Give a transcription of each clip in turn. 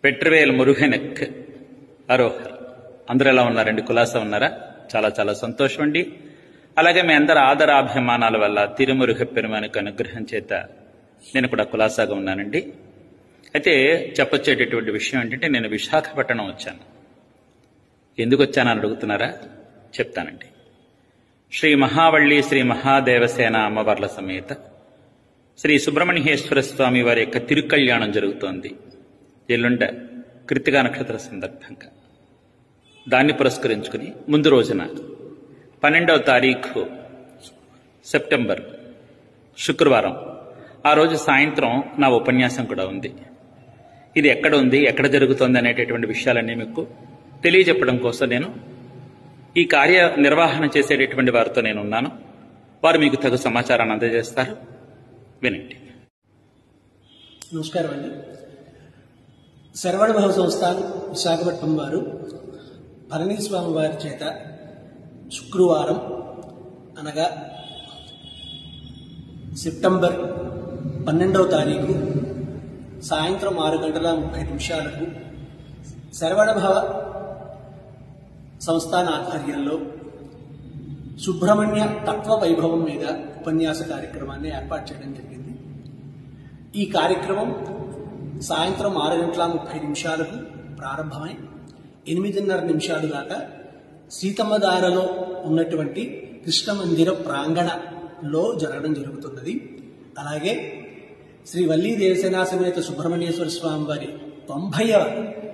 వెట్రివేల్ మురుగనక్ అరోహర్. అందరూ ఎలా ఉన్నారండి? కులాసా ఉన్నారా? చాలా చాలా సంతోషం అండి. అలాగే మీ అందరి ఆదరాభిమానాల వల్ల తిరుమురుగ పెరుమానికి అనుగ్రహం చేత నేను కూడా కులాసాగా ఉన్నానండి. అయితే చెప్పొచ్చేటటువంటి విషయం ఏంటంటే, నేను విశాఖపట్నం వచ్చాను. ఎందుకు వచ్చానని అడుగుతున్నారా? చెప్తానండి. శ్రీ మహావళ్ళి శ్రీ మహాదేవసేన అమ్మవార్ల సమేత శ్రీ సుబ్రహ్మణ్యేశ్వర స్వామి వారి యొక్క తిరుకళ్యాణం జరుగుతోంది ఎల్లుండ కృత్తికా నక్షత్ర సందర్భంగా. దాన్ని పురస్కరించుకుని ముందు రోజున 12వ తారీఖు సెప్టెంబర్ శుక్రవారం ఆ రోజు సాయంత్రం నా ఉపన్యాసం కూడా ఉంది. ఇది ఎక్కడ ఉంది, ఎక్కడ జరుగుతోంది అనేటటువంటి విషయాలన్నీ మీకు తెలియజెప్పడం కోసం నేను ఈ కార్య నిర్వహణ చేసేటటువంటి వారితో నేను ఉన్నాను. వారు మీకు తగు సమాచారాన్ని అందజేస్తారు. వినండి. నమస్కారం అండి. శరవణ సంస్థాన్ విశాఖపట్నం వారు పళనిస్వామి వారి చేత శుక్రవారం అనగా సెప్టెంబర్ 12వ తారీఖు సాయంత్రం 6:30 శరవణభవ సంస్థాన ఆధ్వర్యంలో సుబ్రహ్మణ్య తత్వ వైభవం మీద ఉపన్యాస కార్యక్రమాన్ని ఏర్పాటు చేయడం జరిగింది. ఈ కార్యక్రమం సాయంత్రం 6:30 ప్రారంభమై 8:30 దాకా సీతమ్మధారలో ఉన్నటువంటి కృష్ణ మందిర ప్రాంగణలో జరగడం జరుగుతున్నది. అలాగే శ్రీ వల్లీ దేవసేనా సమేత సుబ్రహ్మణ్యేశ్వర స్వామి వారి 90వ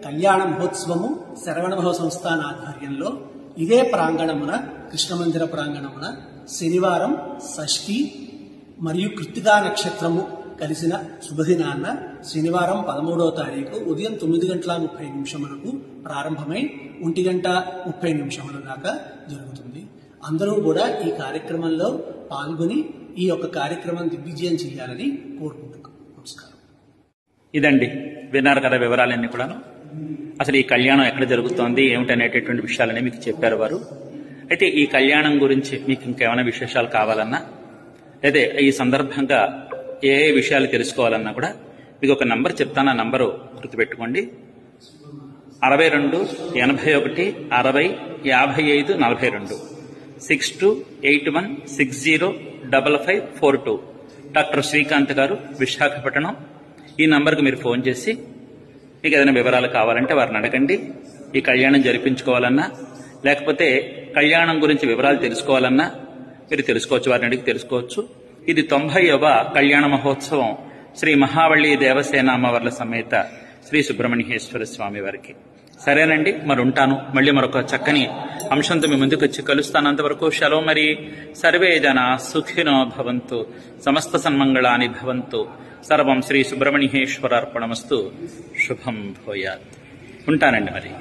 కళ్యాణ మహోత్సవము శరవణభవ సంస్థాన ఆధ్వర్యంలో ఇదే ప్రాంగణమున కృష్ణమందిర ప్రాంగణమున శనివారం షష్ఠి మరియు కృత్తికా నక్షత్రము కలిసిన శుభదినాన్న శనివారం 13వ తారీఖు ఉదయం 9:30 ప్రారంభమై 1:30 దాకా జరుగుతుంది. అందరూ కూడా ఈ కార్యక్రమంలో పాల్గొని ఈ యొక్క కార్యక్రమం దిగ్విజయం చేయాలని కోరుకుంటున్నాం. నమస్కారం. ఇదండి, విన్నారు కదా వివరాలన్నీ కూడాను. అసలు ఈ కళ్యాణం ఎక్కడ జరుగుతోంది ఏమిటనేటటువంటి విషయాలన్నీ మీకు చెప్పారు వారు. అయితే ఈ కళ్యాణం గురించి మీకు ఇంకేమైనా విశేషాలు కావాలన్నా, అయితే ఈ సందర్భంగా ఏ విషయాలు తెలుసుకోవాలన్నా కూడా మీకు ఒక నంబర్ చెప్తాను. ఆ నంబరు గుర్తుపెట్టుకోండి. 62 81 60 55 42 6281 60 5542. డాక్టర్ శ్రీకాంత్ గారు, విశాఖపట్నం. ఈ నంబర్కి మీరు ఫోన్ చేసి మీకు ఏదైనా వివరాలు కావాలంటే వారిని అడగండి. ఈ కళ్యాణం జరిపించుకోవాలన్నా, లేకపోతే కళ్యాణం గురించి వివరాలు తెలుసుకోవాలన్నా మీరు తెలుసుకోవచ్చు, వారిని అడిగి తెలుసుకోవచ్చు. ఇది 90వ కళ్యాణ మహోత్సవం శ్రీ మహావళ్ళి దేవసేన అమ్మవార్ల సమేత శ్రీ సుబ్రహ్మణ్యేశ్వర స్వామి వారికి. సరేనండి, మరి ఉంటాను. మళ్ళీ మరొక చక్కని అంశంతో మీ ముందుకు వచ్చి కలుస్తాను. అంతవరకు సెలవు. మరి సర్వే జన సుఖినో భవంతు, సమస్త సన్మంగళాని భవంతు, సర్వం శ్రీ సుబ్రహ్మణ్యేశ్వరార్పణమస్తు, శుభం భూయాత్. ఉంటానండి మరి.